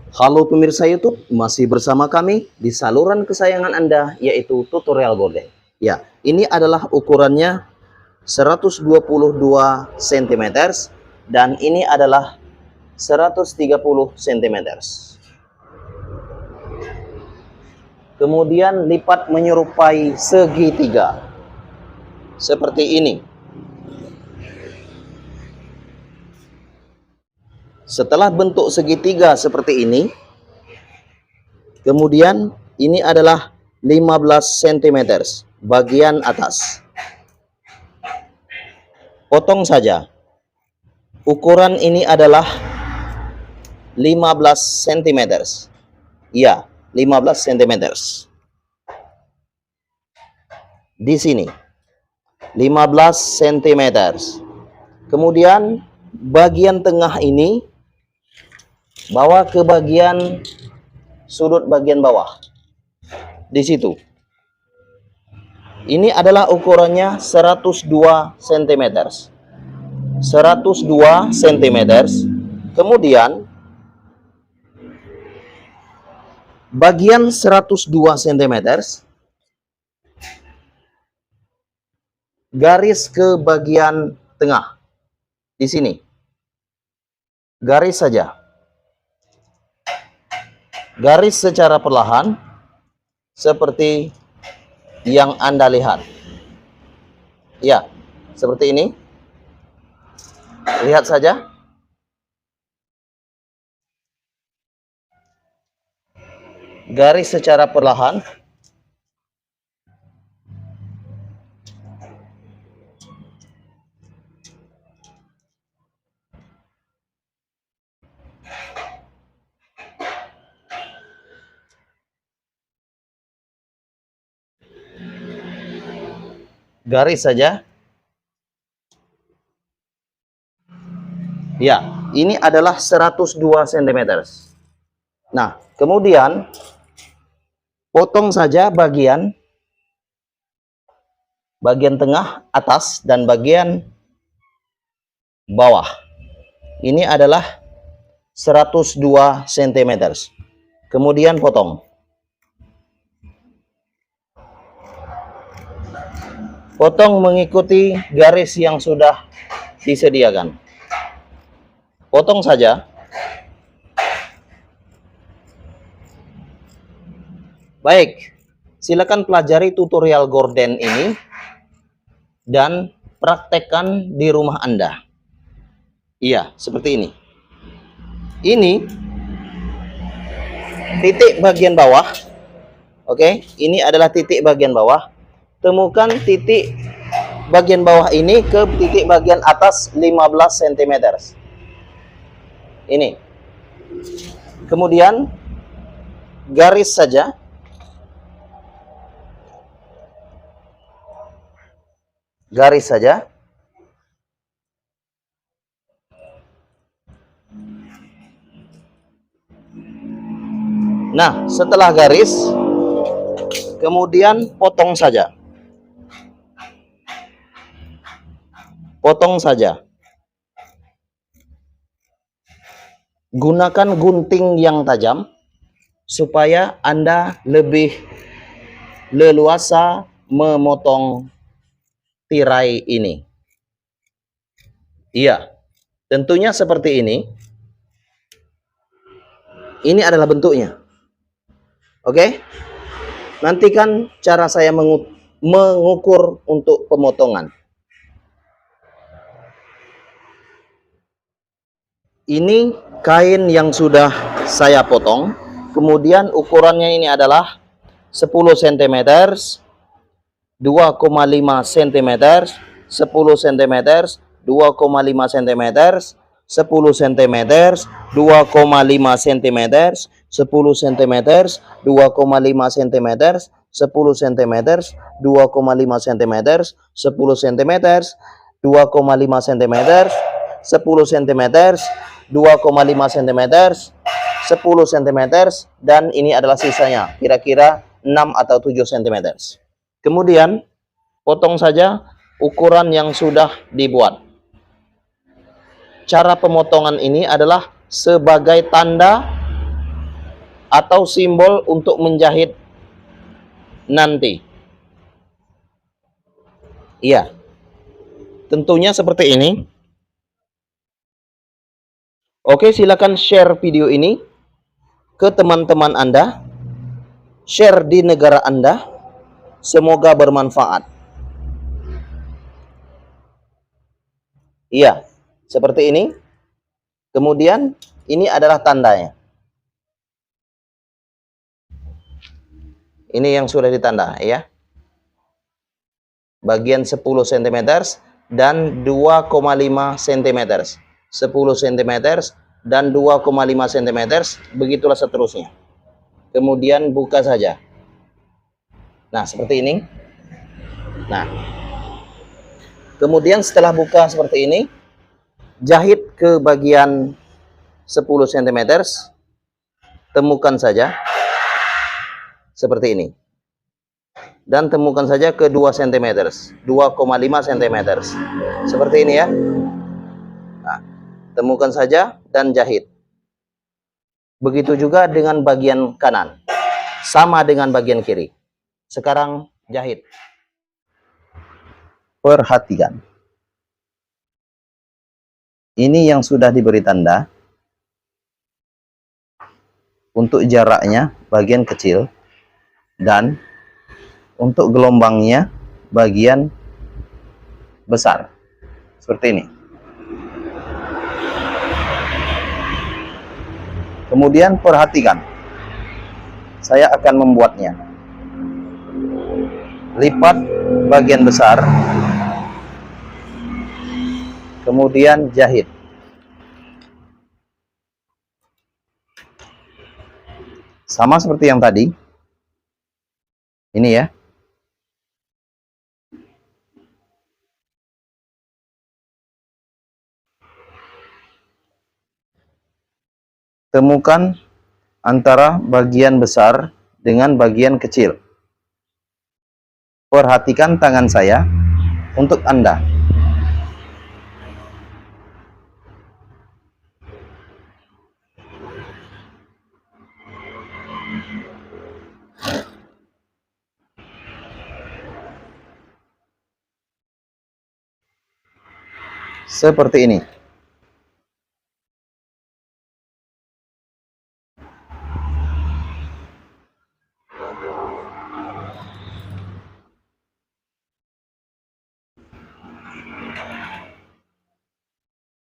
Halo pemirsa YouTube, masih bersama kami di saluran kesayangan Anda, yaitu Tutorial Gorden. Ya, ini adalah ukurannya 122 cm dan ini adalah 130 cm. Kemudian lipat menyerupai segitiga. Seperti ini. Setelah bentuk segitiga seperti ini, kemudian ini adalah 15 cm bagian atas. Potong saja. Ukuran ini adalah 15 cm. Iya, 15 cm. Di sini 15 cm. Kemudian bagian tengah ini bawa ke bagian sudut bagian bawah. Di situ. Ini adalah ukurannya 102 cm. 102 cm. Kemudian bagian 102 cm garis ke bagian tengah. Di sini. Garis saja. Garis secara perlahan seperti yang Anda lihat. Ya, seperti ini. Lihat saja. Garis secara perlahan. Garis saja. Ya, ini adalah 102 cm. Nah, kemudian potong saja bagian tengah atas dan bagian bawah. Ini adalah 102 cm. Kemudian potong. Potong mengikuti garis yang sudah disediakan. Potong saja. Baik, silakan pelajari tutorial gorden ini dan praktekkan di rumah Anda. Iya, seperti ini. Ini titik bagian bawah. Oke, ini adalah titik bagian bawah. Temukan titik bagian bawah ini ke titik bagian atas 15 cm. Ini. Kemudian garis saja. Garis saja. Nah, setelah garis, kemudian potong saja. Potong saja. Gunakan gunting yang tajam supaya Anda lebih leluasa memotong tirai ini. Iya, tentunya seperti ini. Ini adalah bentuknya. Oke? Nantikan cara saya mengukur untuk pemotongan. Ini kain yang sudah saya potong. Kemudian ukurannya ini adalah 10 cm, 2,5 cm, 10 cm, 2,5 cm, 10 cm, 2,5 cm, 10 cm, 2,5 cm, 10 cm, 2,5 cm, 10 cm, 2,5 cm, 10 cm, 2,5 cm, 10 cm, dan ini adalah sisanya, kira-kira 6 atau 7 cm. Kemudian, potong saja ukuran yang sudah dibuat. Cara pemotongan ini adalah sebagai tanda atau simbol untuk menjahit nanti? Iya, tentunya seperti ini. Oke, silakan share video ini ke teman-teman Anda, share di negara Anda, semoga bermanfaat. Iya, seperti ini. Kemudian ini adalah tandanya. Ini yang sudah ditanda ya. Bagian 10 cm dan 2,5 cm. 10 cm dan 2,5 cm, begitulah seterusnya. Kemudian buka saja. Nah, seperti ini. Nah, kemudian setelah buka seperti ini, jahit ke bagian 10 cm, temukan saja seperti ini. Dan temukan saja ke 2 cm, 2,5 cm. Seperti ini ya. Nah, temukan saja dan jahit. Begitu juga dengan bagian kanan. Sama dengan bagian kiri. Sekarang jahit. Perhatikan. Ini yang sudah diberi tanda. Untuk jaraknya bagian kecil. Dan untuk gelombangnya bagian besar. Seperti ini. Kemudian perhatikan. Saya akan membuatnya. Lipat bagian besar. Kemudian jahit. Sama seperti yang tadi. Ini ya. Temukan antara bagian besar dengan bagian kecil. Perhatikan tangan saya untuk Anda. Seperti ini.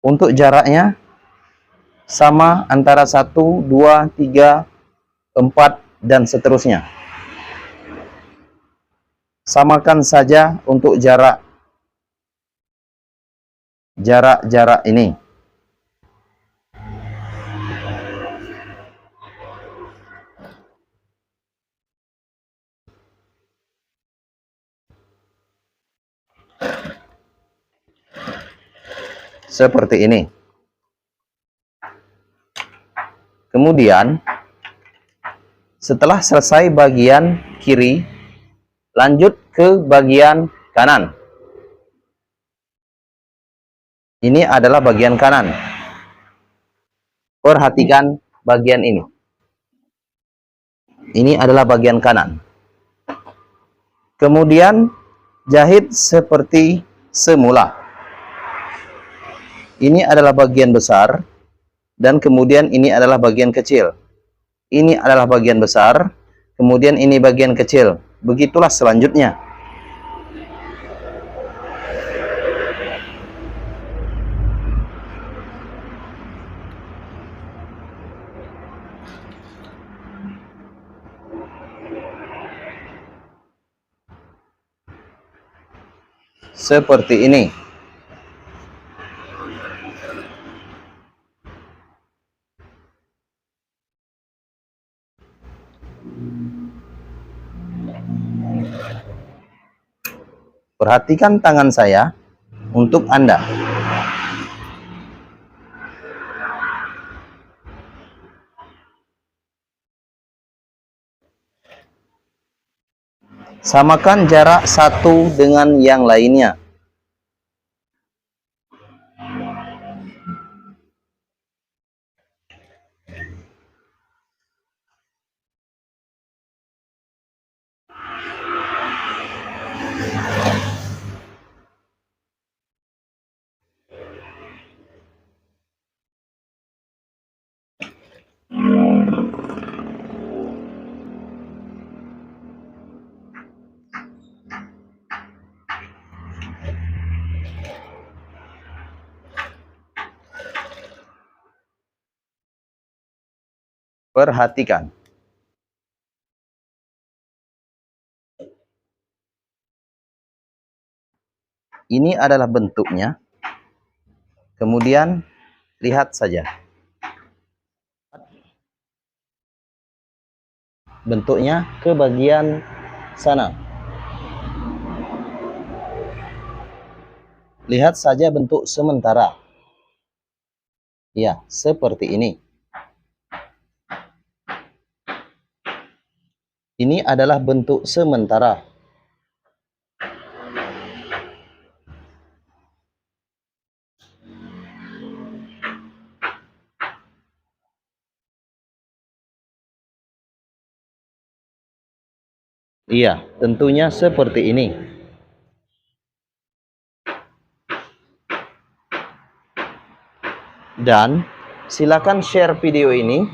Untuk jaraknya sama antara 1, 2, 3, 4 dan seterusnya. Samakan saja untuk jarak ini. Seperti ini. Kemudian setelah selesai bagian kiri, lanjut ke bagian kanan. Ini adalah bagian kanan. Perhatikan bagian ini. Ini adalah bagian kanan. Kemudian jahit seperti semula. Ini adalah bagian besar dan kemudian ini adalah bagian kecil. Ini adalah bagian besar, kemudian ini bagian kecil. Begitulah selanjutnya. Seperti ini. Perhatikan tangan saya untuk Anda. Samakan jarak satu dengan yang lainnya. Perhatikan. Ini adalah bentuknya. Kemudian lihat saja. Bentuknya ke bagian sana. Lihat saja bentuk sementara. Ya, seperti ini. Ini adalah bentuk sementara. Iya, tentunya seperti ini. Dan silakan share video ini,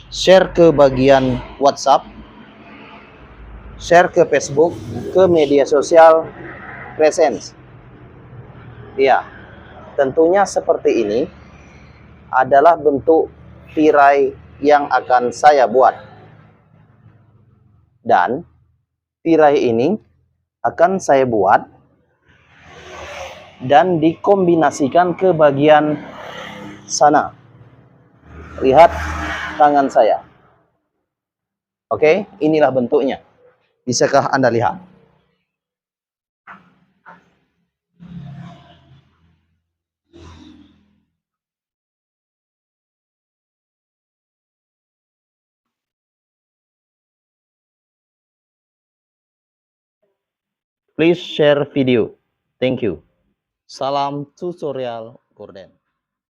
share ke bagian WhatsApp, share ke Facebook, ke media sosial Presence. Iya, tentunya seperti ini adalah bentuk tirai yang akan saya buat. Dan tirai ini akan saya buat dan dikombinasikan ke bagian sana. Lihat tangan saya. Oke, inilah bentuknya. Bisakah Anda lihat? Please share video. Thank you. Salam tutorial Gordon.